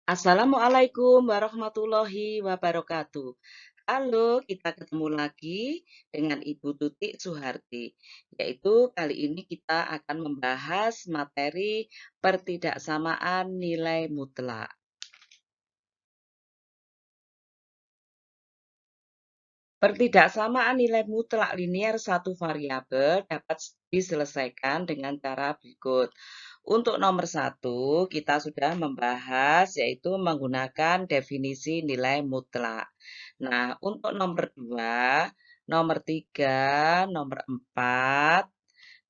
Assalamualaikum warahmatullahi wabarakatuh. Halo, kita ketemu lagi dengan Ibu Tutik Suharti. Yaitu kali ini kita akan membahas materi pertidaksamaan nilai mutlak. Pertidaksamaan nilai mutlak linier satu variabel dapat diselesaikan dengan cara berikut. Untuk nomor satu, kita sudah membahas yaitu menggunakan definisi nilai mutlak. Nah, untuk nomor dua, nomor tiga, nomor empat,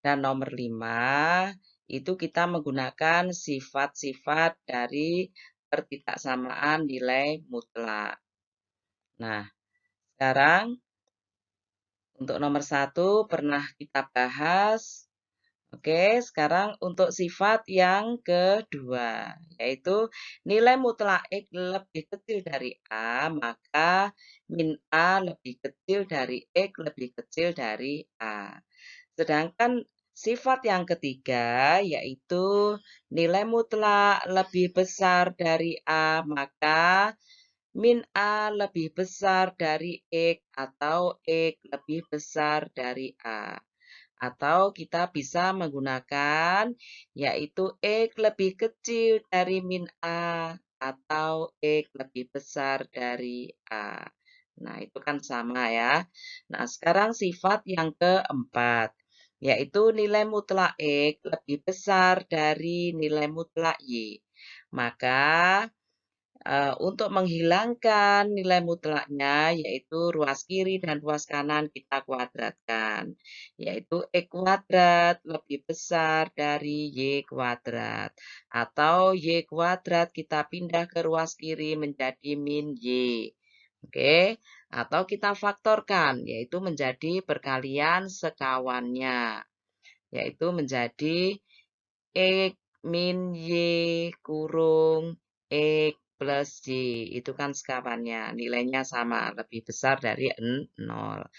dan nomor lima, itu kita menggunakan sifat-sifat dari pertidaksamaan nilai mutlak. Nah, sekarang untuk nomor satu pernah kita bahas. Oke, sekarang untuk sifat yang kedua, yaitu nilai mutlak X lebih kecil dari A, maka min A lebih kecil dari X lebih kecil dari A. Sedangkan sifat yang ketiga, yaitu nilai mutlak lebih besar dari A, maka min A lebih besar dari X atau X lebih besar dari A. Atau kita bisa menggunakan yaitu X lebih kecil dari min A atau X lebih besar dari A. Nah, itu kan sama ya. Nah, sekarang sifat yang keempat, yaitu nilai mutlak X lebih besar dari nilai mutlak Y. Maka untuk menghilangkan nilai mutlaknya, yaitu ruas kiri dan ruas kanan kita kuadratkan, yaitu X kuadrat lebih besar dari Y kuadrat. Atau Y kuadrat kita pindah ke ruas kiri menjadi min Y. Oke, atau kita faktorkan, yaitu menjadi perkalian sekawannya, yaitu menjadi X min Y kurung X plus Y. Itu kan sekawannya, nilainya sama, lebih besar dari 0.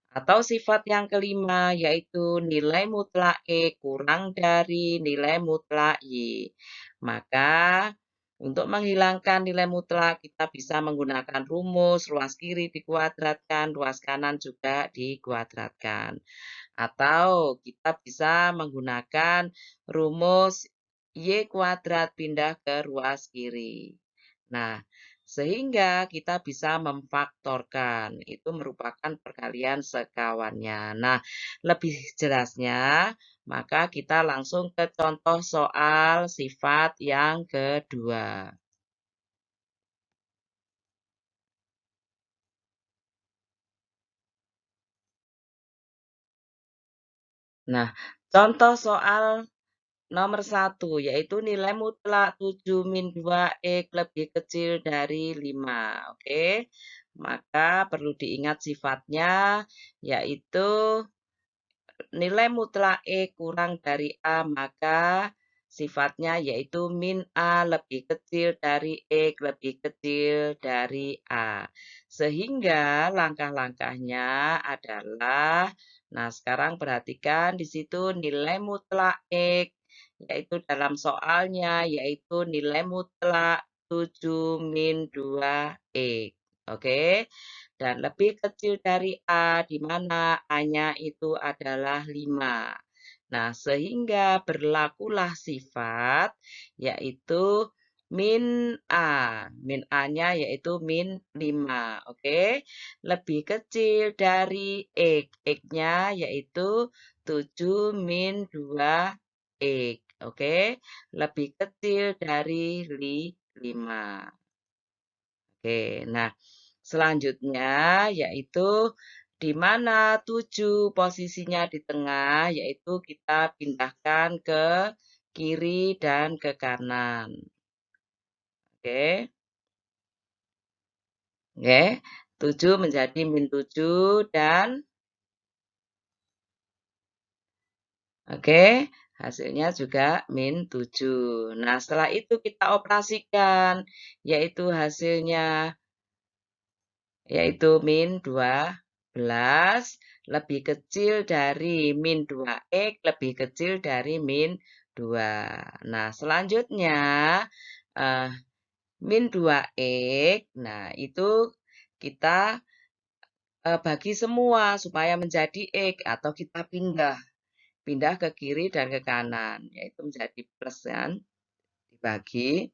Atau sifat yang kelima, yaitu nilai mutlak X kurang dari nilai mutlak Y. Maka, untuk menghilangkan nilai mutlak, kita bisa menggunakan rumus ruas kiri dikuadratkan, ruas kanan juga dikuadratkan. Atau kita bisa menggunakan rumus Y kuadrat pindah ke ruas kiri. Nah, sehingga kita bisa memfaktorkan. Itu merupakan perkalian sekawannya. Nah, lebih jelasnya, maka kita langsung ke contoh soal sifat yang kedua. Nah, contoh soal nomor satu, yaitu nilai mutlak 7 min 2 X lebih kecil dari 5. Oke, maka perlu diingat sifatnya, yaitu nilai mutlak X kurang dari A, maka sifatnya yaitu min A lebih kecil dari X lebih kecil dari A. Sehingga langkah-langkahnya adalah, nah sekarang perhatikan di situ nilai mutlak X, yaitu dalam soalnya, yaitu nilai mutlak 7 min 2 X. Oke, dan lebih kecil dari A, di mana A-nya itu adalah 5. Nah, sehingga berlakulah sifat, yaitu min A. Min A-nya yaitu min 5. Oke, lebih kecil dari X. X-nya yaitu 7 min 2 X. Oke, lebih kecil dari 5. Oke, nah selanjutnya yaitu di mana 7 posisinya di tengah, yaitu kita pindahkan ke kiri dan ke kanan. Oke. Oke, 7 menjadi min 7 dan oke, hasilnya juga min 7. Nah, setelah itu kita operasikan, yaitu hasilnya yaitu min 12 lebih kecil dari min 2x lebih kecil dari min 2. Nah, selanjutnya eh, min 2x. Nah, itu kita bagi semua supaya menjadi x atau kita pindah ke kiri dan ke kanan, yaitu menjadi plus kan, dibagi.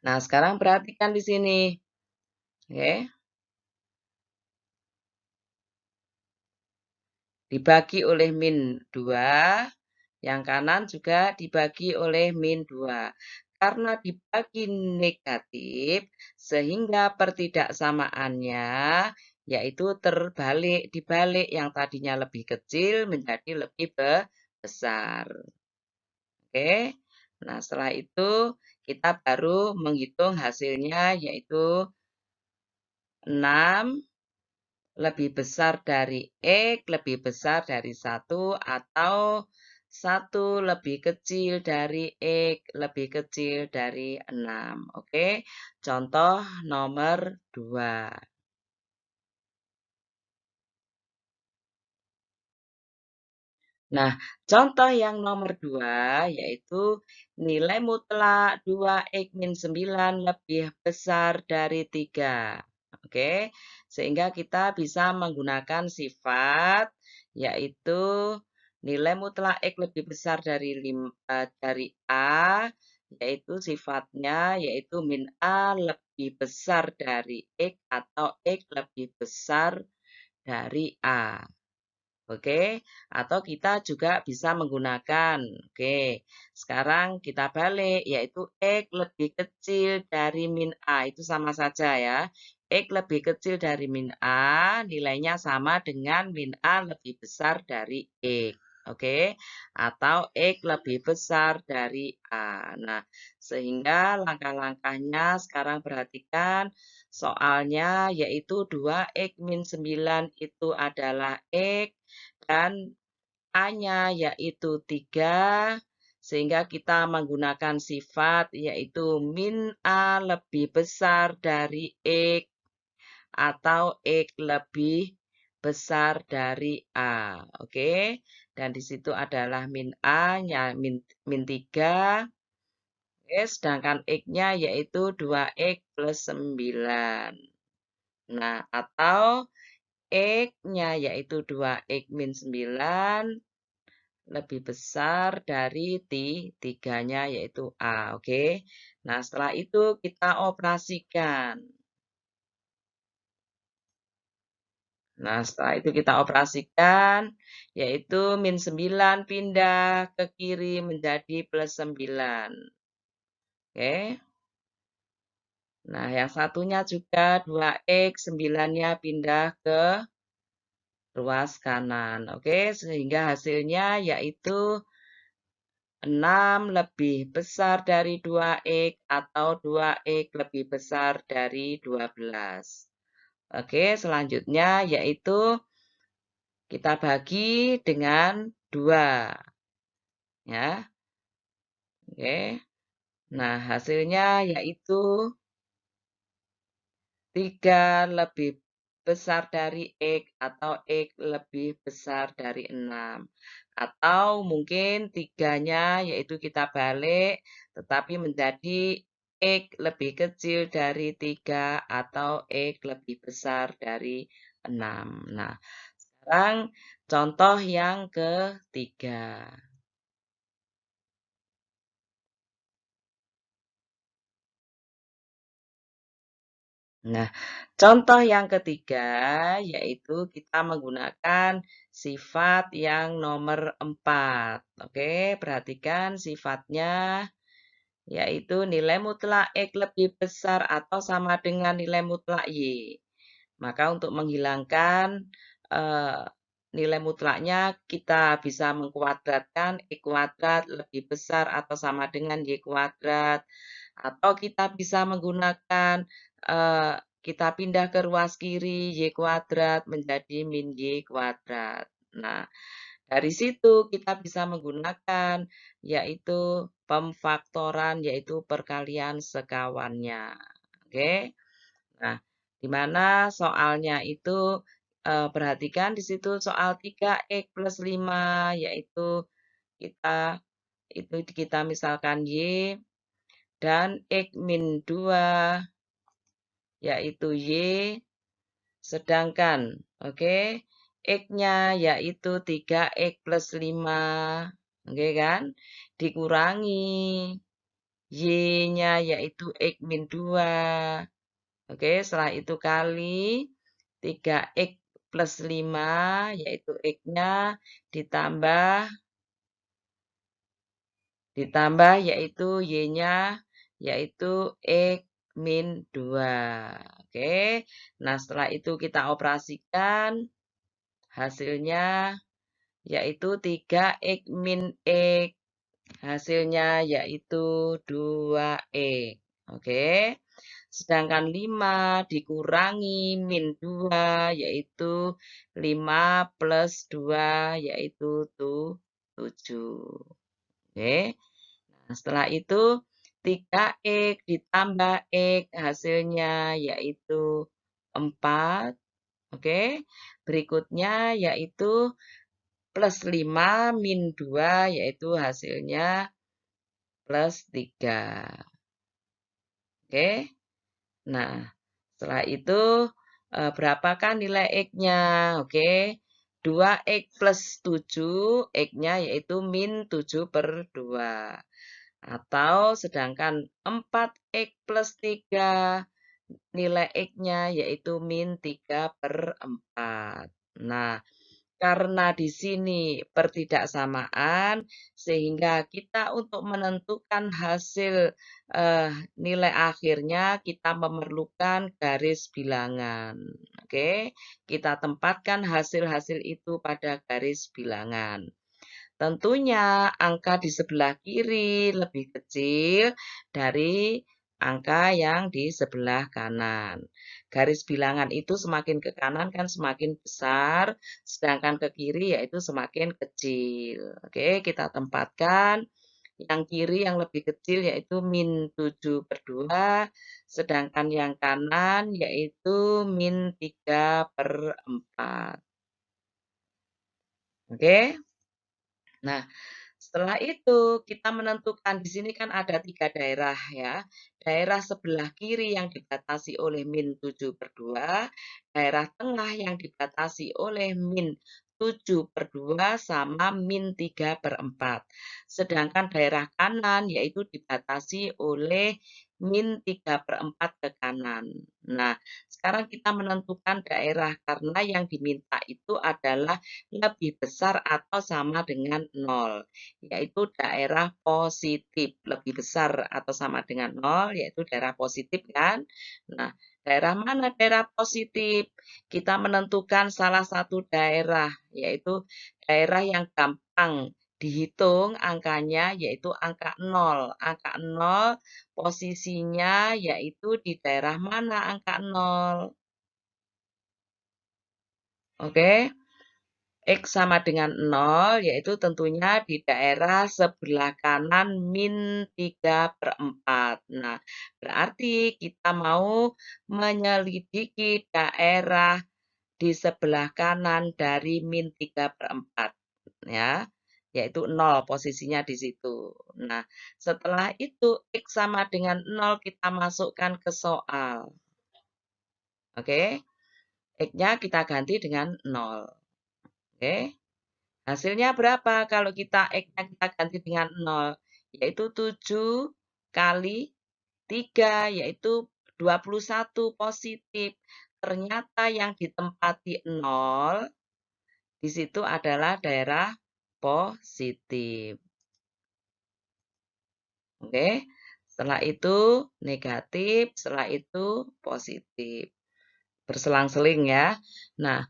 Nah, sekarang perhatikan di sini. Oke. Dibagi oleh min 2, yang kanan juga dibagi oleh min 2. Karena dibagi negatif, sehingga pertidaksamaannya yaitu dibalik yang tadinya lebih kecil menjadi lebih besar. Oke. Nah, setelah itu kita baru menghitung hasilnya yaitu 6 lebih besar dari X lebih besar dari 1 atau 1 lebih kecil dari X lebih kecil dari 6. Oke, contoh nomor 2. Nah, contoh yang nomor 2 yaitu nilai mutlak 2x min 9 lebih besar dari 3. Oke, sehingga kita bisa menggunakan sifat yaitu nilai mutlak x lebih besar dari A, yaitu sifatnya yaitu min A lebih besar dari X atau X lebih besar dari A. Oke, atau kita juga bisa menggunakan. Oke, sekarang kita balik, yaitu X lebih kecil dari min A. Itu sama saja ya. X lebih kecil dari min A, nilainya sama dengan min A lebih besar dari X. Oke, atau X lebih besar dari A. Nah, sehingga langkah-langkahnya sekarang perhatikan soalnya yaitu 2x min 9 itu adalah X dan A-nya yaitu 3, sehingga kita menggunakan sifat yaitu min A lebih besar dari X atau X lebih besar dari A. Oke, dan di situ adalah min A-nya min 3. Oke, sedangkan X-nya yaitu 2X plus 9. Nah, atau X-nya yaitu 2X min 9 lebih besar dari 3-nya yaitu A. Oke. Nah, setelah itu kita operasikan. Nah, setelah itu kita operasikan, yaitu min 9 pindah ke kiri menjadi plus 9. Oke. Nah, yang satunya juga 2X, 9-nya pindah ke ruas kanan. Oke, sehingga hasilnya yaitu 6 lebih besar dari 2X atau 2X lebih besar dari 12. Oke, selanjutnya yaitu kita bagi dengan 2. Ya, oke. Nah, hasilnya yaitu 3 lebih besar dari X atau X lebih besar dari 6. Atau mungkin 3-nya yaitu kita balik, tetapi menjadi X lebih kecil dari 3 atau X lebih besar dari 6. Nah, sekarang contoh yang ketiga. Nah, contoh yang ketiga yaitu kita menggunakan sifat yang nomor 4. Oke, perhatikan sifatnya yaitu nilai mutlak X lebih besar atau sama dengan nilai mutlak Y. Maka untuk menghilangkan eh, nilai mutlaknya kita bisa mengkuadratkan X kuadrat lebih besar atau sama dengan Y kuadrat. Atau kita bisa menggunakan kita pindah ke ruas kiri Y kuadrat menjadi min Y kuadrat. Nah, dari situ kita bisa menggunakan yaitu pemfaktoran yaitu perkalian sekawannya. Oke. Nah, di mana soalnya itu perhatikan di situ soal 3x plus 5 yaitu kita misalkan Y dan X min 2 yaitu Y, sedangkan X-nya yaitu 3X plus 5, kan? Dikurangi Y-nya yaitu X min 2. Setelah itu kali 3X plus 5 yaitu X-nya ditambah yaitu Y-nya yaitu X min 2. Nah, setelah itu kita operasikan hasilnya yaitu 3X min X. Hasilnya yaitu 2X. Sedangkan 5 dikurangi min 2 yaitu 5 plus 2 yaitu 7. Nah, setelah itu 3X ditambah X hasilnya yaitu 4. Berikutnya yaitu plus 5 min 2 yaitu hasilnya plus 3. Nah, setelah itu berapakah nilai X-nya? 2X plus 7, X-nya yaitu min 7 per 2. Atau sedangkan 4X plus 3, nilai X-nya yaitu min 3 per 4. Nah, karena di sini pertidaksamaan, sehingga kita untuk menentukan hasil nilai akhirnya, kita memerlukan garis bilangan. Kita tempatkan hasil-hasil itu pada garis bilangan. Tentunya angka di sebelah kiri lebih kecil dari angka yang di sebelah kanan. Garis bilangan itu semakin ke kanan kan semakin besar, sedangkan ke kiri yaitu semakin kecil. Kita tempatkan yang kiri yang lebih kecil yaitu min 7 per 2, sedangkan yang kanan yaitu min 3 per 4. Nah, setelah itu kita menentukan di sini kan ada 3 daerah ya. Daerah sebelah kiri yang dibatasi oleh min 7 per 2, daerah tengah yang dibatasi oleh min 7 per 2 sama min 3 per 4. Sedangkan daerah kanan yaitu dibatasi oleh min 3 per 4 ke kanan. Nah, sekarang kita menentukan daerah karena yang diminta itu adalah lebih besar atau sama dengan 0, yaitu daerah positif. Lebih besar atau sama dengan 0, yaitu daerah positif kan? Nah, daerah mana daerah positif? Kita menentukan salah satu daerah, yaitu daerah yang gampang dihitung angkanya, yaitu angka 0. Angka 0 posisinya yaitu di daerah mana angka 0? X sama dengan 0, yaitu tentunya di daerah sebelah kanan min 3 per 4. Nah, berarti kita mau menyelidiki daerah di sebelah kanan dari min 3 per 4. Ya, yaitu 0 posisinya di situ. Nah, setelah itu X sama dengan 0 kita masukkan ke soal. X-nya kita ganti dengan 0. Hasilnya berapa kalau kita X-nya kita ganti dengan 0? Yaitu 7 kali 3, yaitu 21 positif. Ternyata yang ditempati 0, di situ adalah daerah positif. Setelah itu negatif, setelah itu positif. Berselang-seling ya. Nah,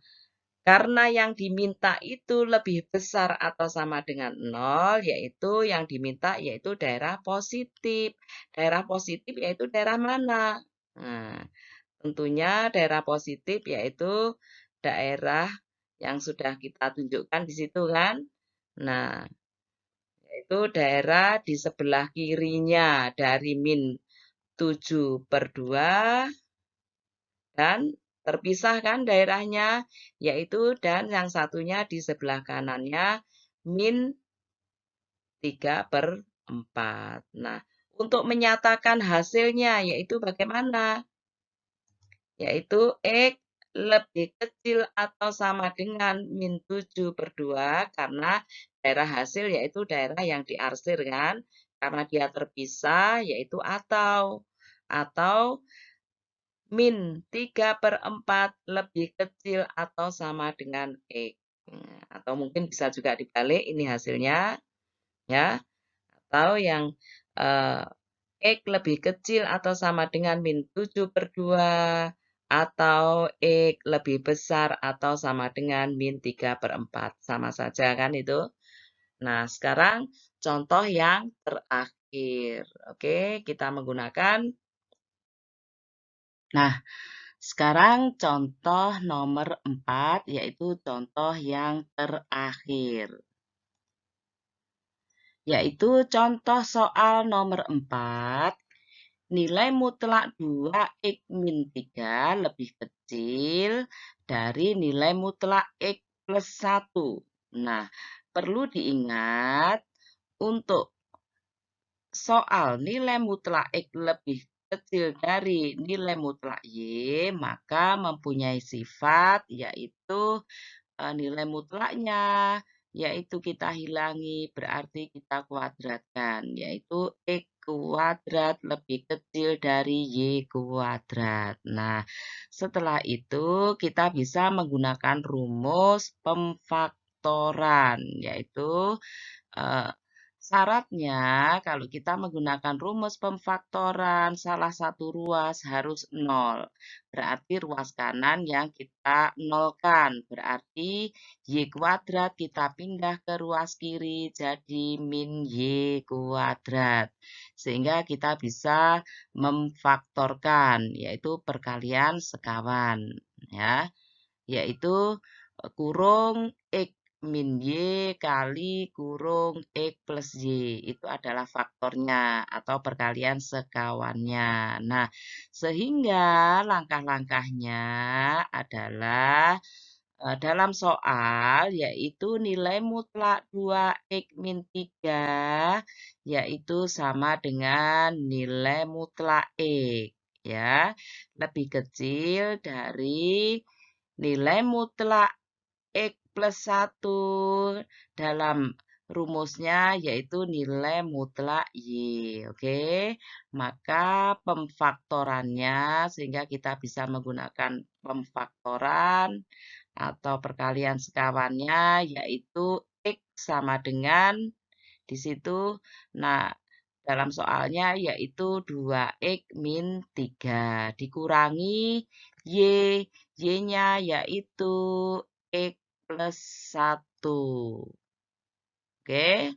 karena yang diminta itu lebih besar atau sama dengan 0, yaitu yang diminta yaitu daerah positif. Daerah positif yaitu daerah mana? Nah, tentunya daerah positif yaitu daerah yang sudah kita tunjukkan di situ kan. Nah, yaitu daerah di sebelah kirinya dari min 7 per 2 dan terpisah kan daerahnya, yaitu dan yang satunya di sebelah kanannya min 3 per 4. Nah, Untuk menyatakan hasilnya, yaitu bagaimana? Yaitu X lebih kecil atau sama dengan min 7/2, karena daerah hasil yaitu daerah yang diarsir kan. Karena dia terpisah, yaitu atau min 3/4 lebih kecil atau sama dengan X. Atau mungkin bisa juga dibalik, ini hasilnya, ya. Atau yang eh, X lebih kecil atau sama dengan min 7/2, atau X lebih besar atau sama dengan min 3/4. Sama saja kan itu. Nah, sekarang contoh yang terakhir. Oke, kita menggunakan. Nah, sekarang contoh nomor 4, yaitu contoh yang terakhir. Yaitu contoh soal nomor 4, nilai mutlak 2x min 3 lebih kecil dari nilai mutlak x plus 1. Nah, perlu diingat untuk soal nilai mutlak x lebih kecil dari nilai mutlak y, maka mempunyai sifat yaitu nilai mutlaknya, yaitu kita hilangi, berarti kita kuadratkan, yaitu x kuadrat lebih kecil dari y kuadrat. Nah, setelah itu kita bisa menggunakan rumus pemfaktoran, yaitu syaratnya kalau kita menggunakan rumus pemfaktoran, salah satu ruas harus 0. Berarti ruas kanan yang kita nolkan. Berarti y kuadrat kita pindah ke ruas kiri jadi min y kuadrat. Sehingga kita bisa memfaktorkan, yaitu perkalian sekawan. Ya, yaitu kurung X min Y kali kurung X plus Y. Itu adalah faktornya atau perkalian sekawannya. Nah, sehingga langkah-langkahnya adalah dalam soal yaitu nilai mutlak 2x min 3 yaitu sama dengan nilai mutlak X, ya, lebih kecil dari nilai mutlak X plus 1 dalam rumusnya yaitu nilai mutlak Y. Oke, maka pemfaktorannya sehingga kita bisa menggunakan pemfaktoran atau perkalian sekawannya yaitu X sama dengan di situ. Nah, dalam soalnya yaitu 2x min 3 dikurangi Y. Y-nya yaitu X plus 1. Oke.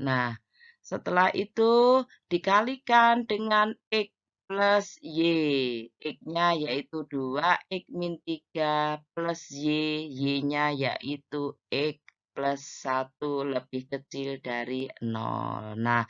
Nah, setelah itu dikalikan dengan X plus Y. X-nya yaitu 2x min 3 plus Y. Y-nya yaitu X plus 1 lebih kecil dari 0. Nah,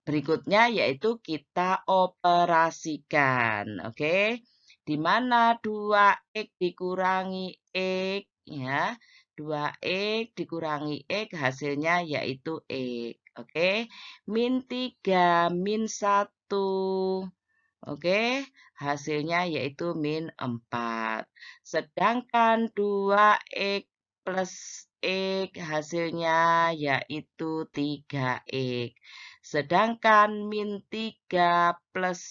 berikutnya yaitu kita operasikan, oke? Di mana 2x dikurangi x, ya. 2x dikurangi x hasilnya yaitu x, oke? Min 3 min 1, oke? Hasilnya yaitu min 4. Sedangkan 2x plus x hasilnya yaitu 3x. Sedangkan min 3 plus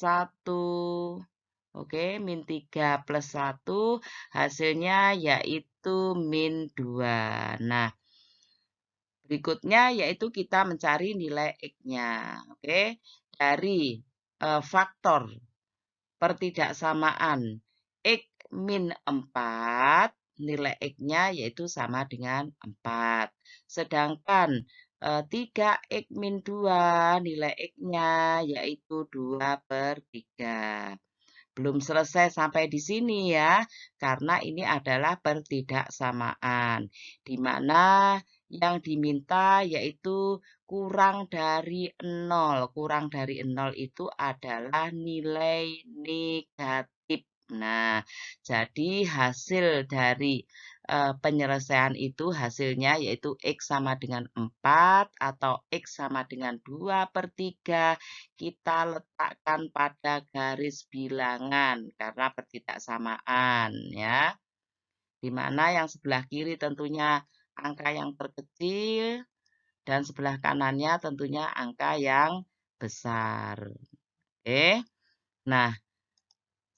1, oke, min 3 plus 1 hasilnya yaitu min 2. Nah, berikutnya yaitu kita mencari nilai X-nya, oke, dari faktor pertidaksamaan X min 4, nilai X-nya yaitu sama dengan 4. Sedangkan 3x min 2, nilai X-nya yaitu 2/3. Belum selesai sampai di sini ya, karena ini adalah pertidaksamaan, di mana yang diminta yaitu kurang dari 0. Kurang dari 0 itu adalah nilai negatif. Nah, jadi hasil dari penyelesaian itu hasilnya yaitu X sama dengan 4 atau X sama dengan 2/3, kita letakkan pada garis bilangan karena pertidaksamaan ya. Di mana yang sebelah kiri tentunya angka yang terkecil dan sebelah kanannya tentunya angka yang besar. Oke. Nah,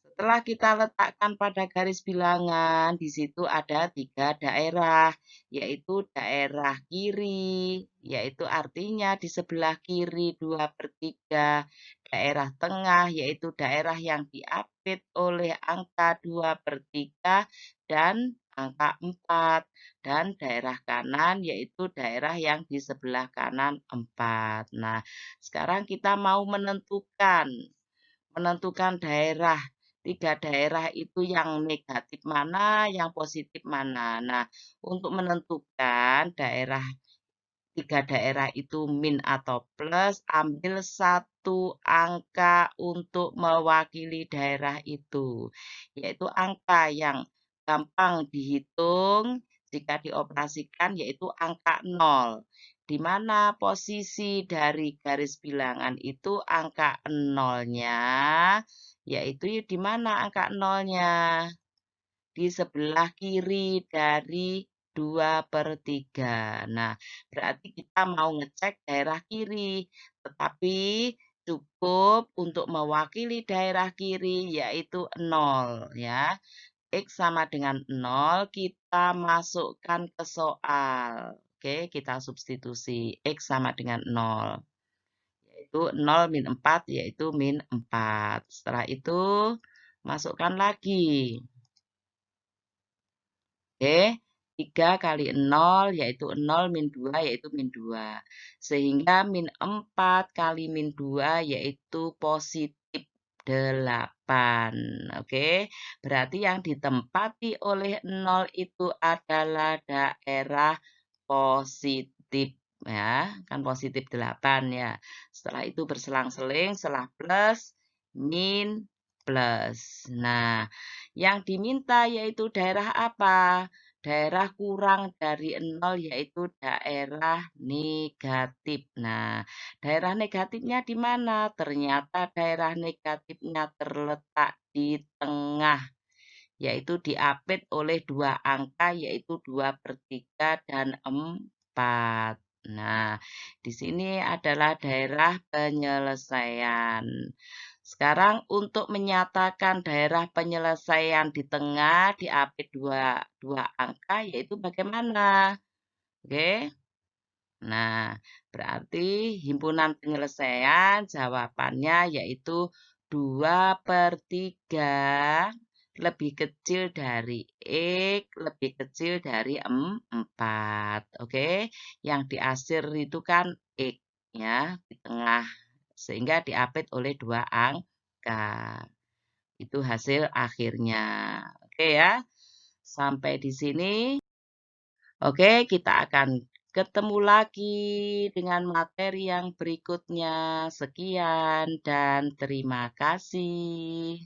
setelah kita letakkan pada garis bilangan, di situ ada 3 daerah, yaitu daerah kiri, yaitu artinya di sebelah kiri 2/3, daerah tengah, yaitu daerah yang diapit oleh angka 2/3 dan angka 4, dan daerah kanan, yaitu daerah yang di sebelah kanan 4. Nah, sekarang kita mau menentukan daerah. 3 daerah itu yang negatif mana, yang positif mana. Nah, untuk menentukan 3 daerah itu min atau plus, ambil satu angka untuk mewakili daerah itu, yaitu angka yang gampang dihitung jika dioperasikan, yaitu angka 0. Di mana posisi dari garis bilangan itu angka 0-nya, yaitu di mana angka 0-nya? Di sebelah kiri dari 2/3. Nah, berarti kita mau ngecek daerah kiri, tetapi cukup untuk mewakili daerah kiri yaitu 0 ya. X sama dengan 0 kita masukkan ke soal. Oke, kita substitusi X sama dengan 0. Yaitu 0 min 4 yaitu min 4. Setelah itu masukkan lagi. Oke, 3 kali 0 yaitu 0 min 2 yaitu min 2. Sehingga min 4 kali min 2 yaitu positif 8. Oke, berarti yang ditempati oleh 0 itu adalah daerah positif ya, kan positif 8 ya. Setelah itu berselang-seling, setelah plus, min, plus. Nah, yang diminta yaitu daerah apa? Daerah kurang dari 0 yaitu daerah negatif. Nah, daerah negatifnya di mana? Ternyata daerah negatifnya terletak di tengah, yaitu diapit oleh 2 angka, yaitu 2/3 dan 4. Nah, di sini adalah daerah penyelesaian. Sekarang untuk menyatakan daerah penyelesaian di tengah diapit dua angka, yaitu bagaimana? Oke. Nah, berarti himpunan penyelesaian jawabannya yaitu 2/3 lebih kecil dari X, lebih kecil dari 4. Oke, yang diasir itu kan X ya, di tengah. Sehingga diapit oleh 2 angka. Itu hasil akhirnya. Oke ya, sampai di sini. Oke, kita akan ketemu lagi dengan materi yang berikutnya. Sekian dan terima kasih.